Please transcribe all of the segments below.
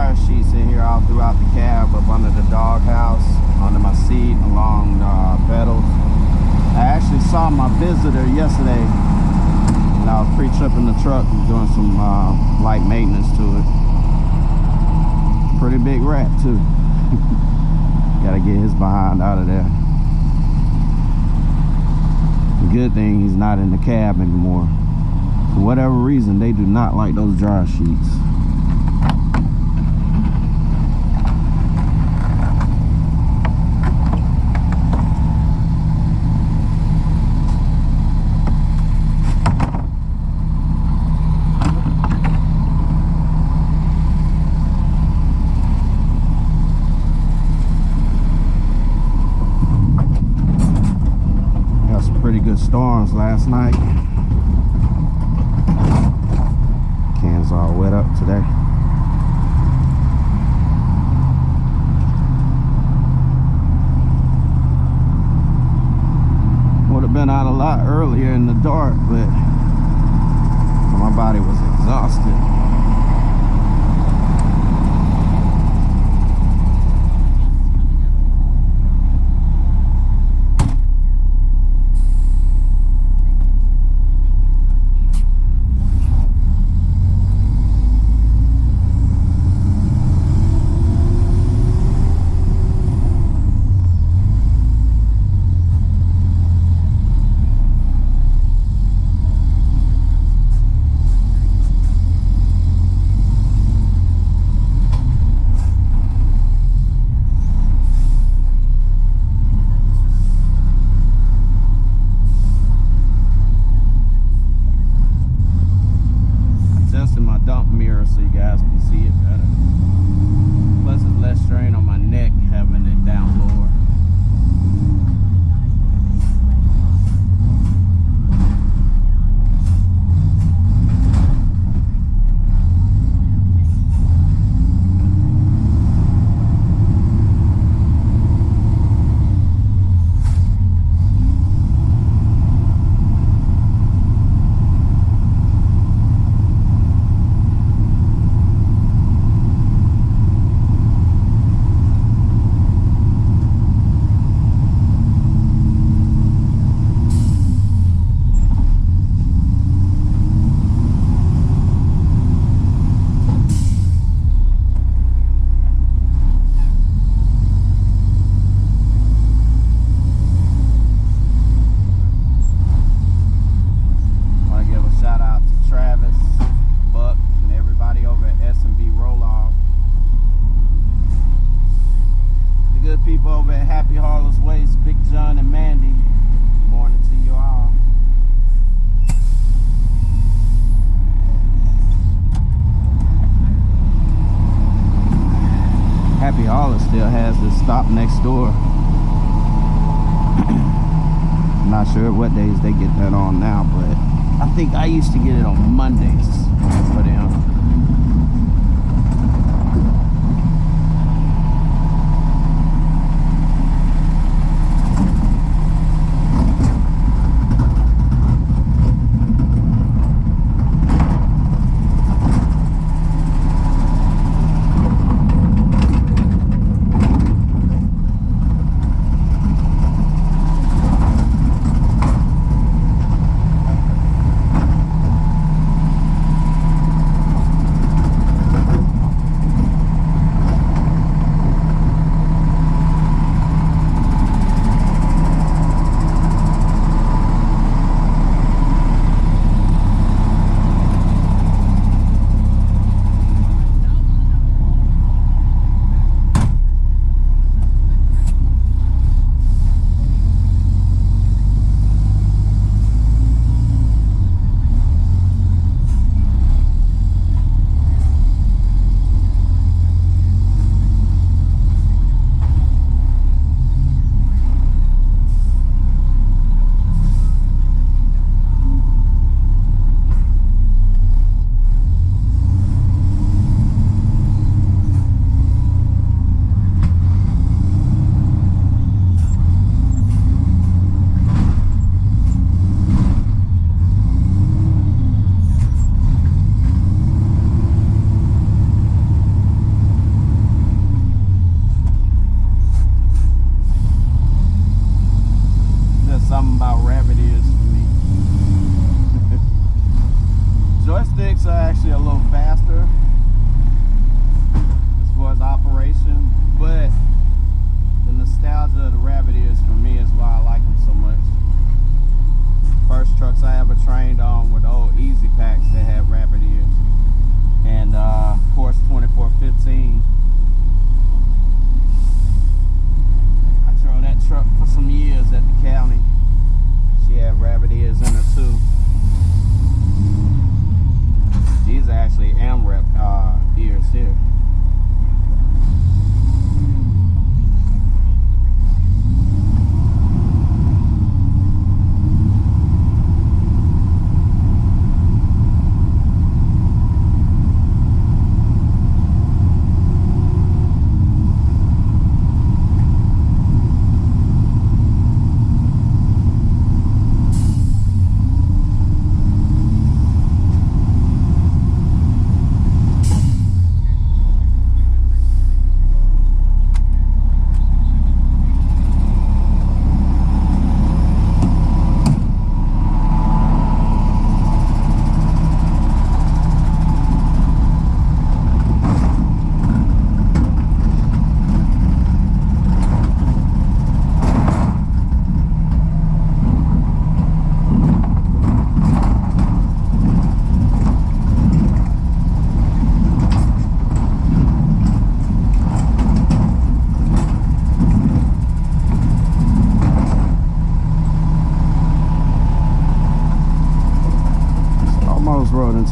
dryer sheets in here all throughout the cab, up under the dog house, under my seat, along pedals. I actually saw my visitor yesterday when I was pre-tripping the truck, doing some light maintenance to it. Pretty big rat too. Gotta get his behind out of there. Good thing he's not in the cab anymore. For whatever reason, they do not like those dryer sheets. Good storms last night. Cans all wet up today. Would have been out a lot earlier in the dark, but my body was exhausted. So you guys can see it better. Plus it's less strain on my neck having it down lower. People over at Happy Harlow's Waste, Big John and Mandy, good morning to you all. Happy Harlow still has this stop next door. I'm not sure what days they get that on now, but I think I used to get it on Mondays for them.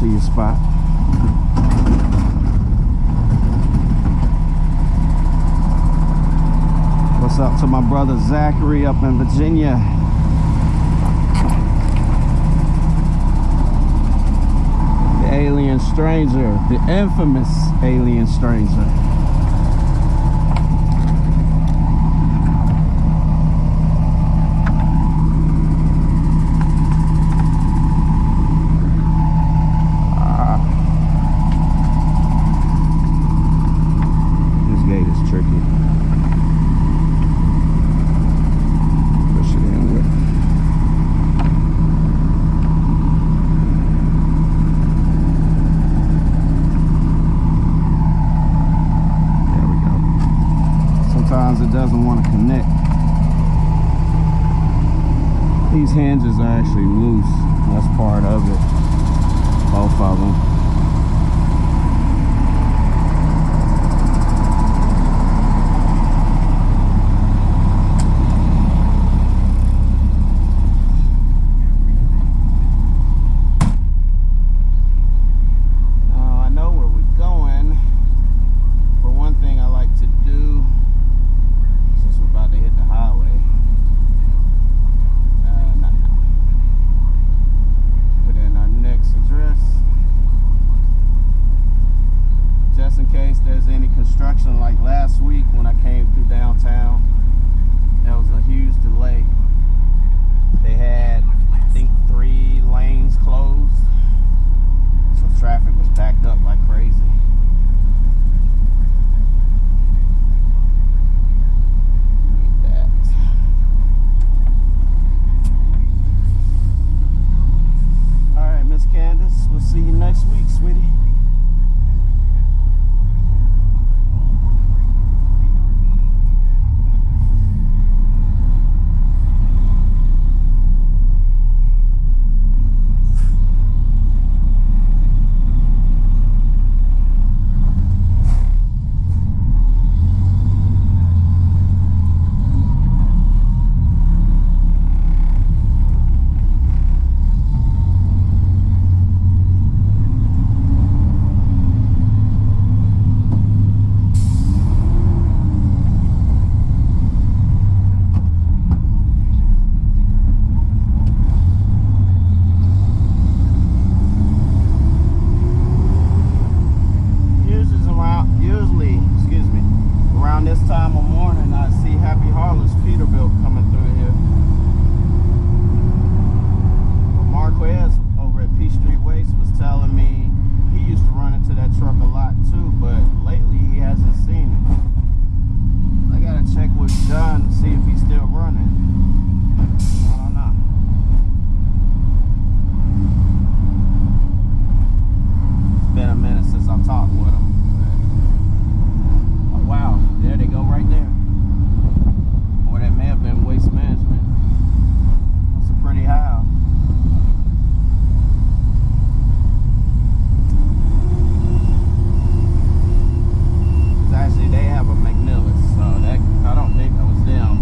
to your spot. What's up to my brother Zachary up in Virginia? The alien stranger, the infamous alien stranger. It doesn't want to connect. These hinges are actually loose. That's part of it. Both of them. Now I know where we're going, but one thing I like to do, since we're about to hit the highway, put in our next address, just in case there's any construction. Like last week when I came through downtown, there was a huge delay. They had, I think, 3 lanes closed, so traffic was backed up like crazy. Candace, we'll see you next week, sweetie. I don't think that was them.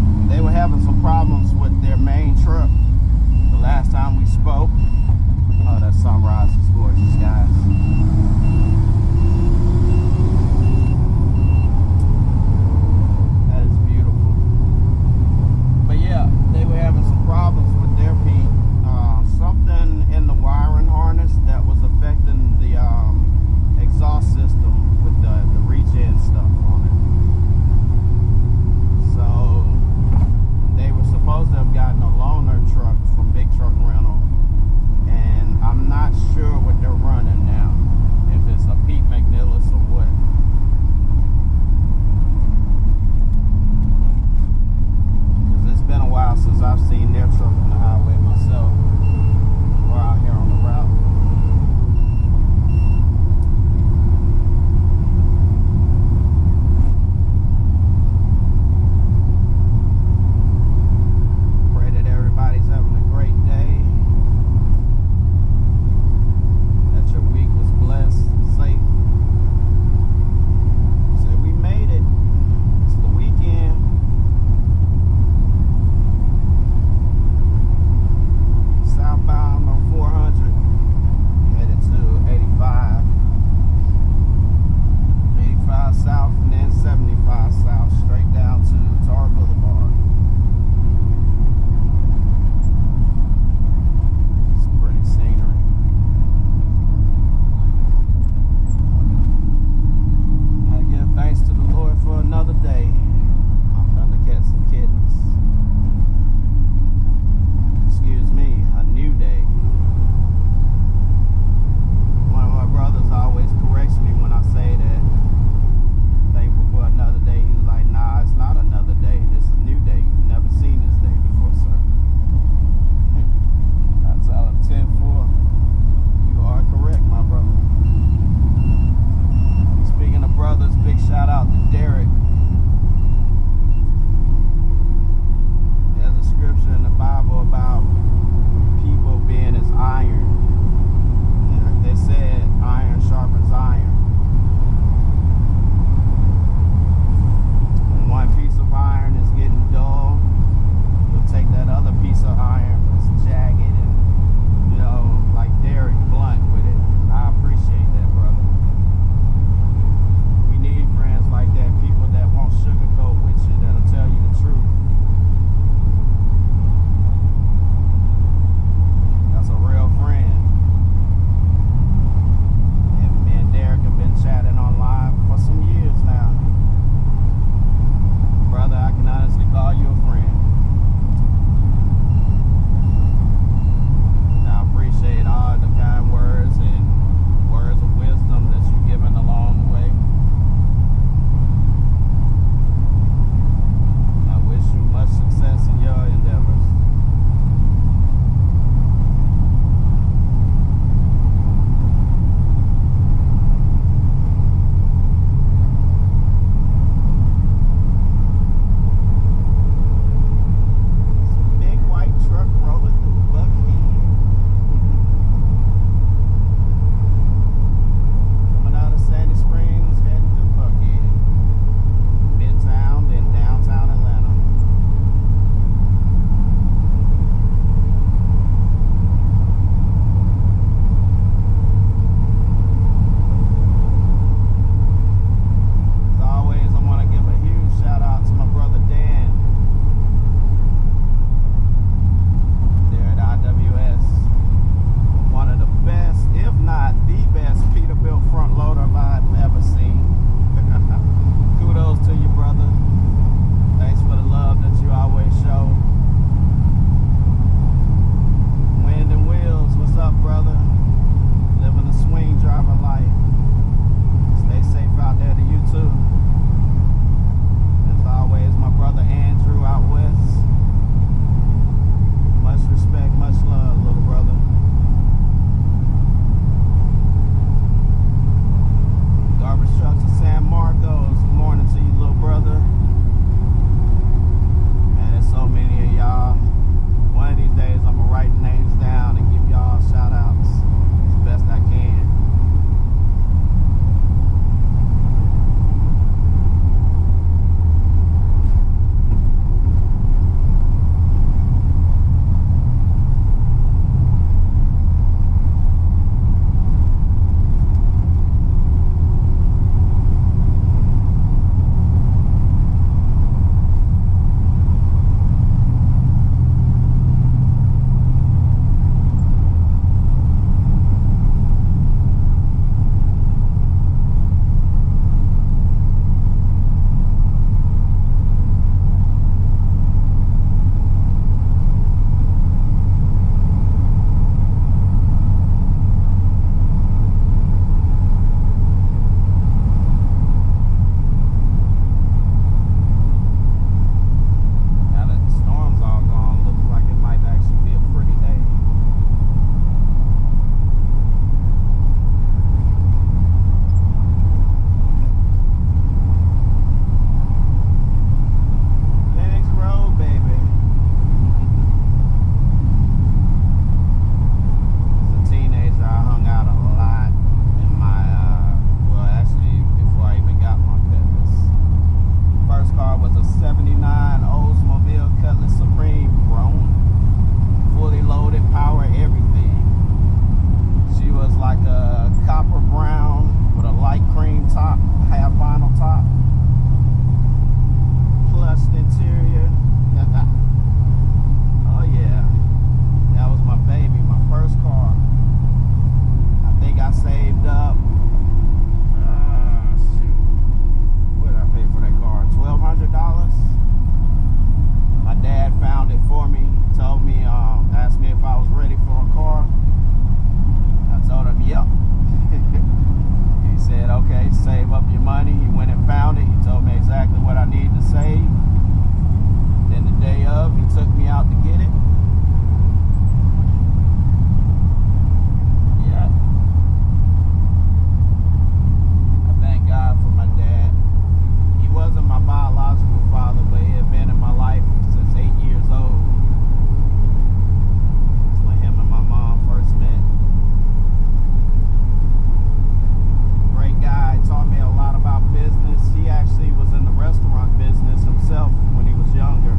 up your money. He went and found it. He told me exactly what I needed to save. Then the day of, he took me out to get it. Yeah. I thank God for my dad. He wasn't my biological father, but he had been in my life since 8 years old. That's when him and my mom first met. Great guy, taught me a lot about business. He actually was in the restaurant business himself when he was younger.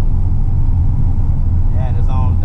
He had his own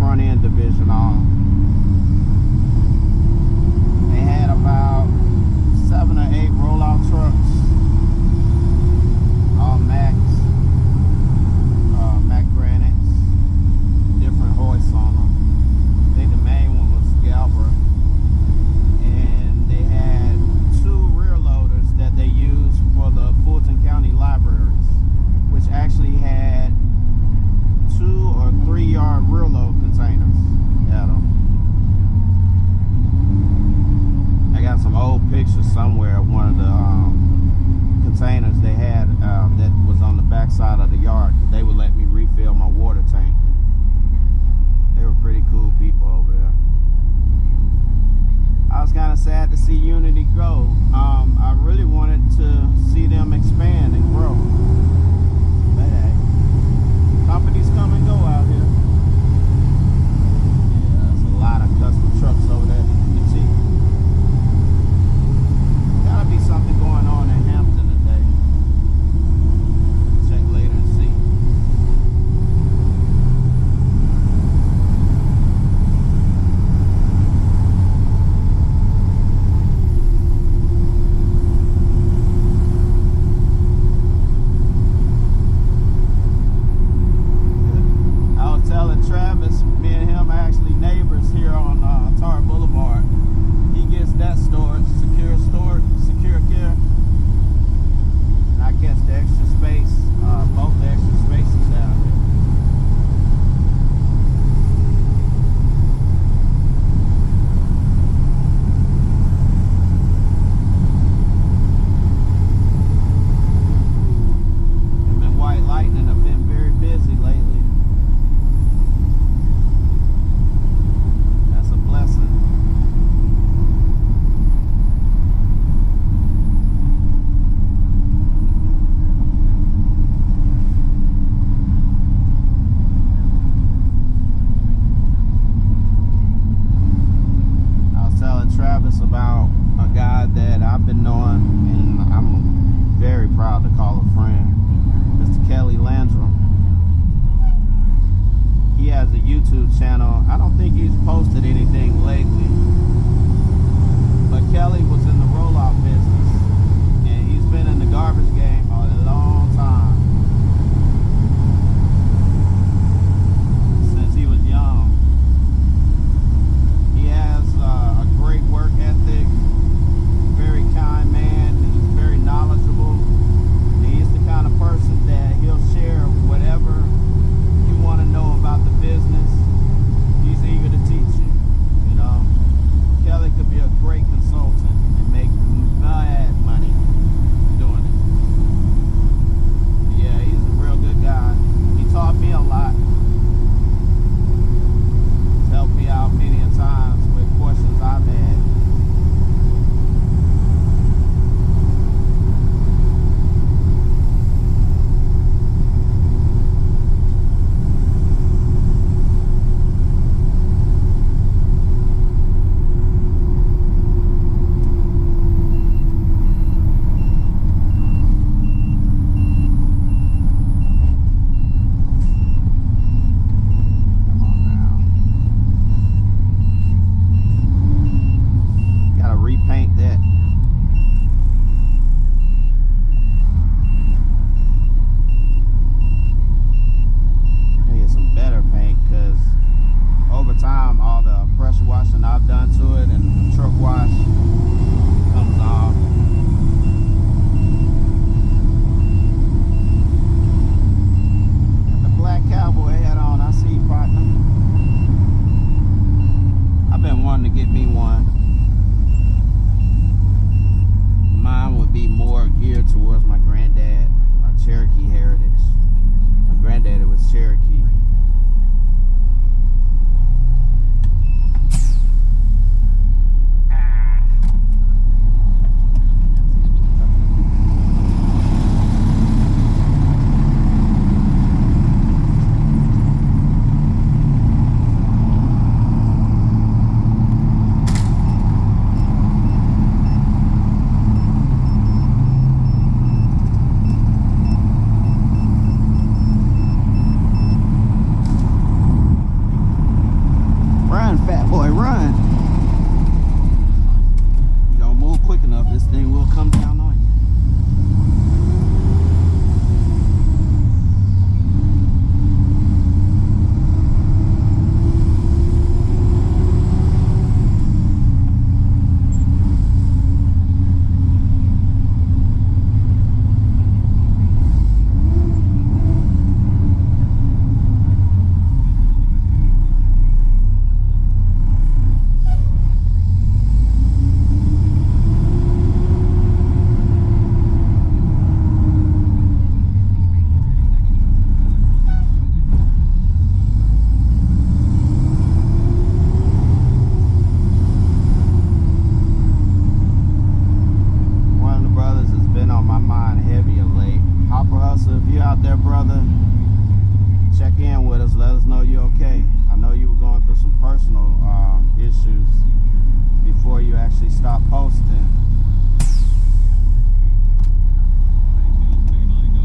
front end division on. They had about 7 or 8 rollout trucks, all Macs, Mac Granites, different hoists on them. I think the main one was Galbra, and they had 2 rear loaders that they used for the Fulton County libraries, which actually had 2 or 3 yard rear load containers at them. I got some old pictures somewhere of one of the containers they had that was on the back side of the yard. They would let me refill my water tank. They were pretty cool people over there. I was kind of sad to see Unity go. I really wanted to see them expand and grow. But hey, companies come and go out here. Yeah, there's a lot of custom trucks over there that you can see. Gotta be something going on in Hampton today. Check later and see. Travis, me and him are actually neighbors here on Tar Boulevard. He gets that store, secure care, and I catch the extra space, both the extra spaces down here. Him and White Lightning have been very busy lately. Travis about a guy that I've been knowing and I'm very proud to call a friend, Mr. Kelly Landrum. He has a YouTube channel. I don't think he's posted anything lately, but Kelly was in the roll-off business and he's been in the garbage game a long time, since he was young. He has a great work ethic, very kind man, he's very knowledgeable, and he's the kind of person that he'll share whatever you want to know about the business. He's eager to teach you, you know. stop posting.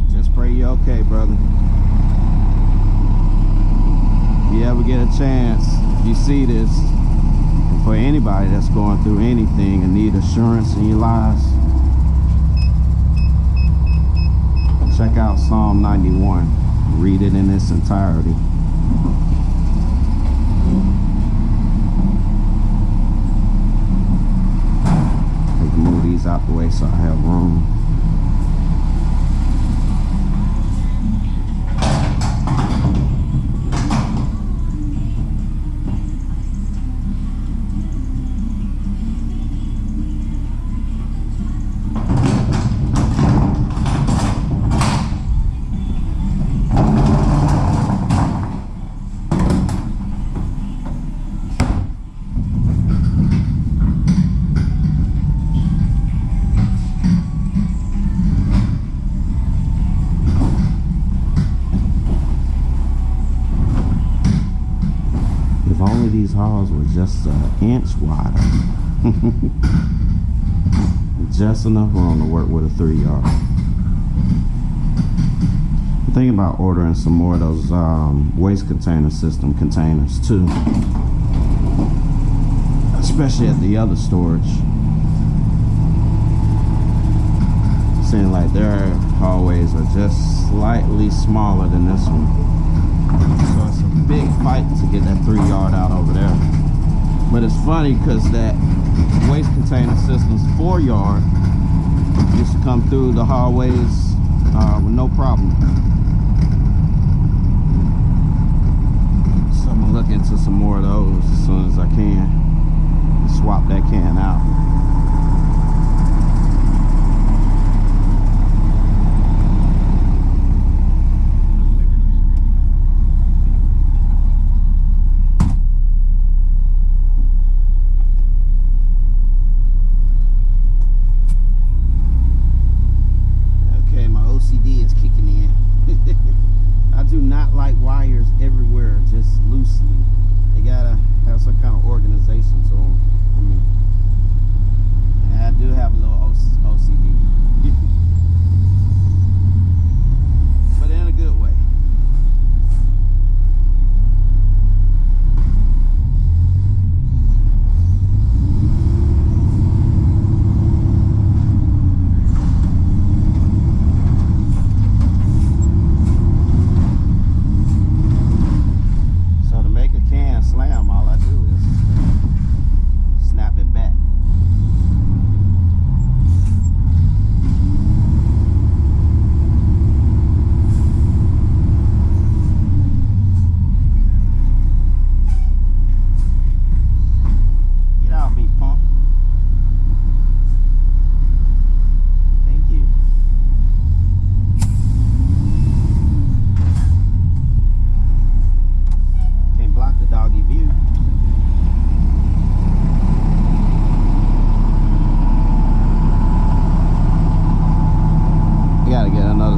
Just pray you're okay, brother. If you ever get a chance, if you see this, and for anybody that's going through anything and need assurance in your lives, check out Psalm 91. Read it in its entirety. I can move these out the way so I have room. These halls were just an inch wider. Just enough room to work with a 3-yard. I'm thinking about ordering some more of those waste container system containers too, especially at the other storage. Seems like their hallways are just slightly smaller than this one. So it's a big fight to get that 3-yard out over there. But it's funny because that waste container system's 4-yard used to come through the hallways with no problem. So I'm gonna look into some more of those as soon as I can. Swap that can out. I do not like wires everywhere, just loosely. They gotta have some kind of organization to them. I mean, and I do have a little OCD, but in a good way.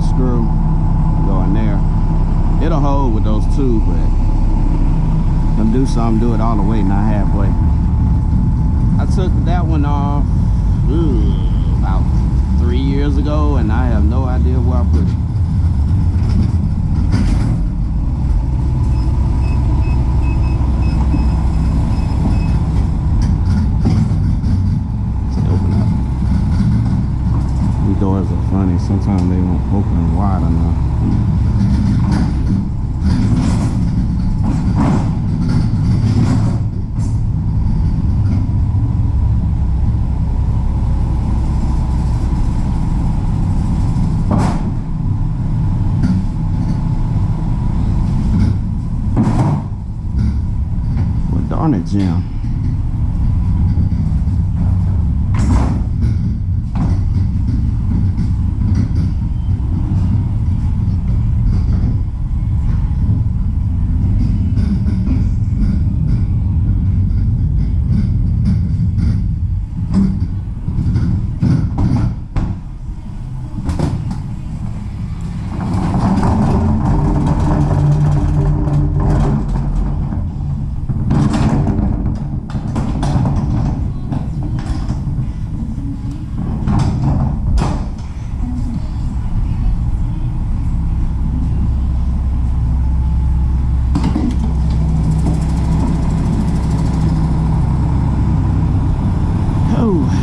Screw go in there. It'll hold with those two, but them do something, do it all the way, not halfway. I took that one off about 3 years ago, and I have no idea where I put it. Doors are funny. Sometimes they won't open wide enough. Well, darn it, Jim. Oh.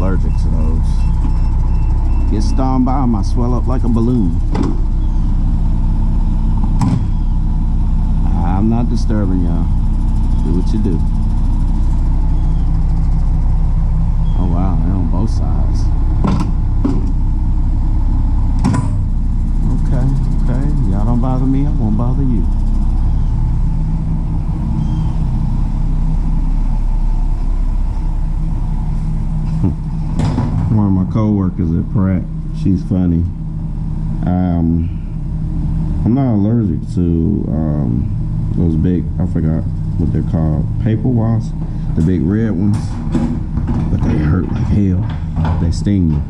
allergic to those. Get stung by them, I swell up like a balloon. I'm not disturbing y'all. Do what you do. Oh wow, they're on both sides. Okay, y'all don't bother me, I won't bother you. One of my co-workers at Pratt, she's funny. I'm not allergic to those big, I forgot what they're called, paper wasps, the big red ones, but they hurt like hell. They sting me,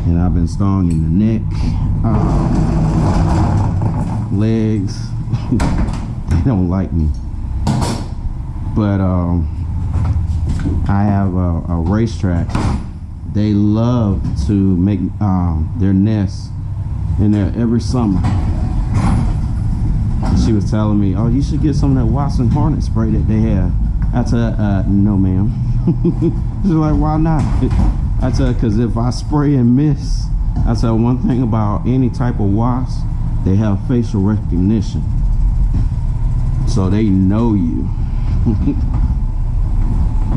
and I've been stung in the neck, legs. They don't like me, but I have a racetrack. They love to make their nests in there every summer. She was telling me, oh, you should get some of that wasp and hornet spray that they have. I said, no, ma'am. She's like, why not? I said, because if I spray and miss, I said, one thing about any type of wasp, they have facial recognition. So they know you.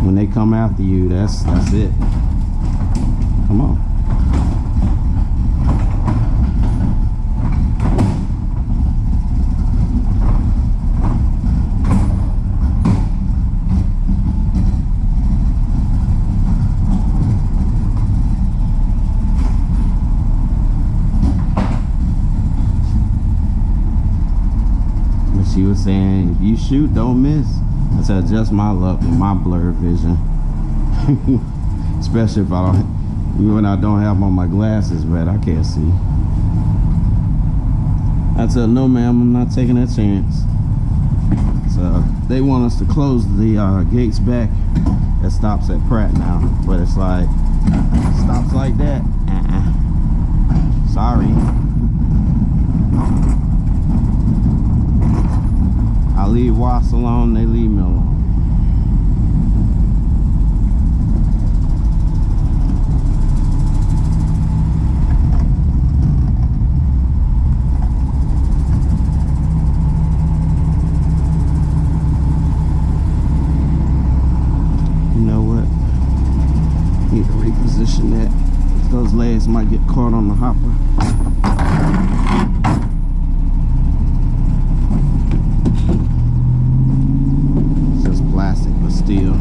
When they come after you, that's it. Come on. She was saying, if you shoot, don't miss. I said, just my luck with my blurred vision. Especially if when I don't have on my glasses, but I can't see. I said, no, ma'am, I'm not taking that chance. So they want us to close the gates back. It stops at Pratt now, but it's like, stops like that. Sorry. I leave wasps alone, they leave me alone. You know what? Need to reposition that. Those legs might get caught on the hopper. But still,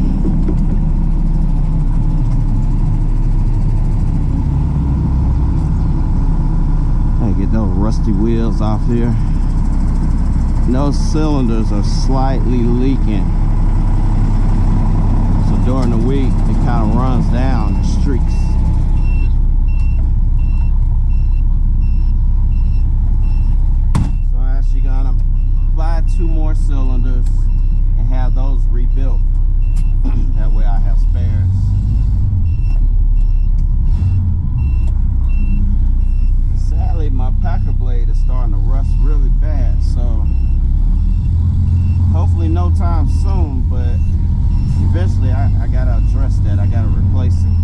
I get those rusty wheels off here. Those cylinders are slightly leaking, so during the week it kind of runs down the streaks. So I'm actually gonna buy 2 more cylinders and have those rebuilt. That way I have spares. Sadly, my packer blade is starting to rust really bad, so hopefully no time soon, but eventually I gotta address that. I gotta replace it.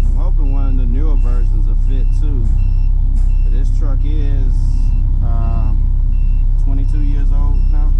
I'm hoping one of the newer versions will fit too. But this truck is 22 years old now.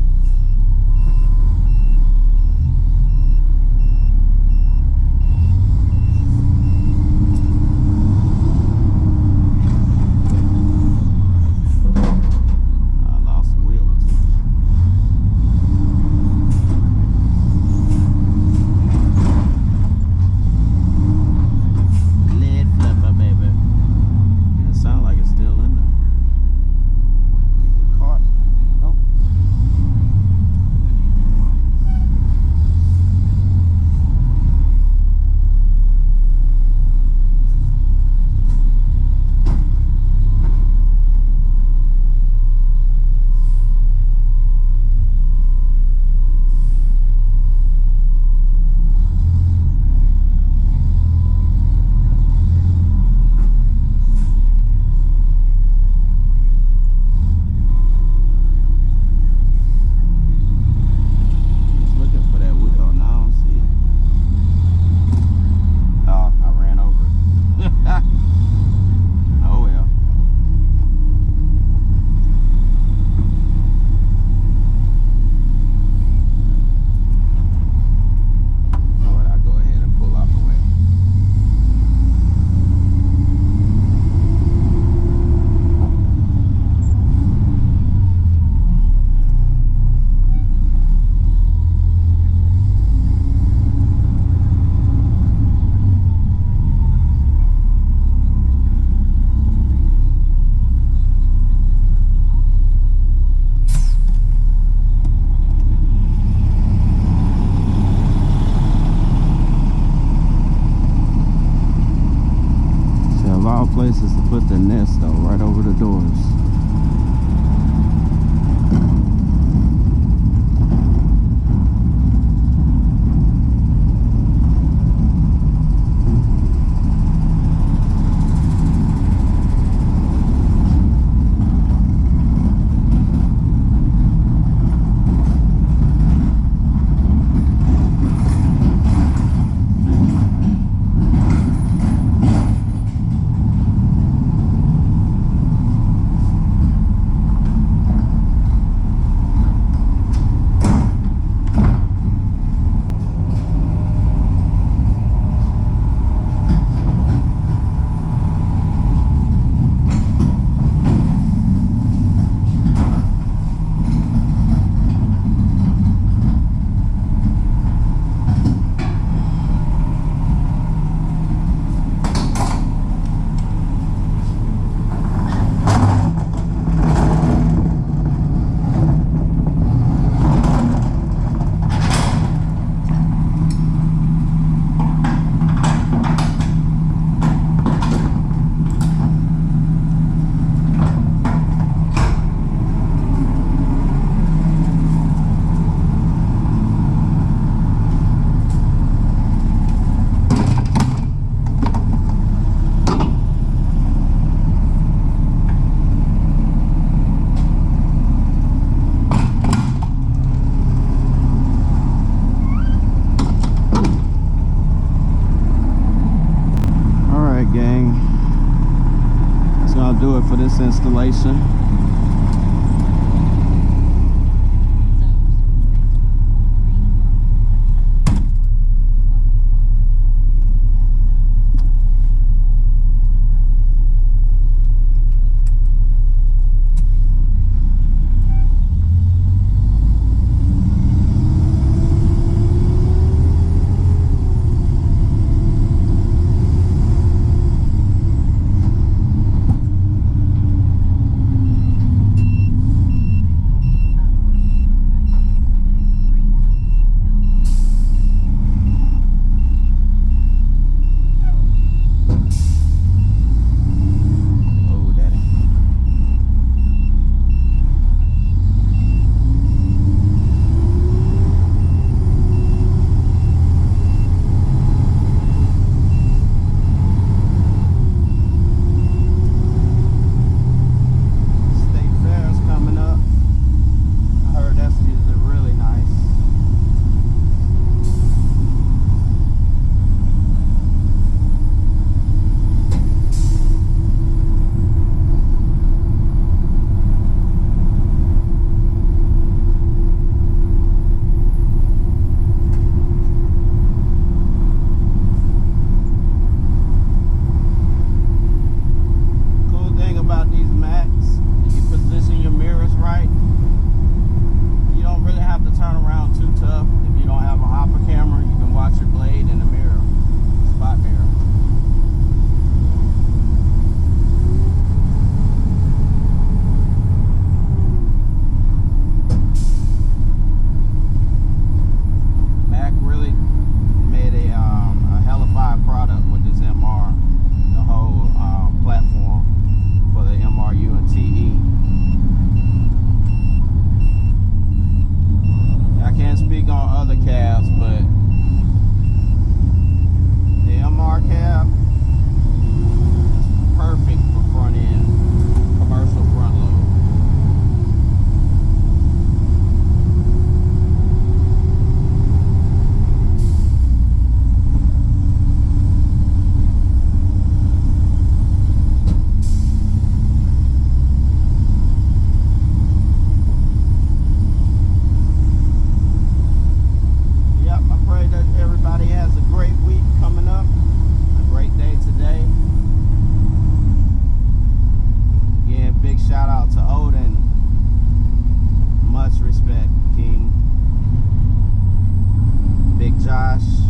Places to put the nest though, right over the doors. nice installation. Josh.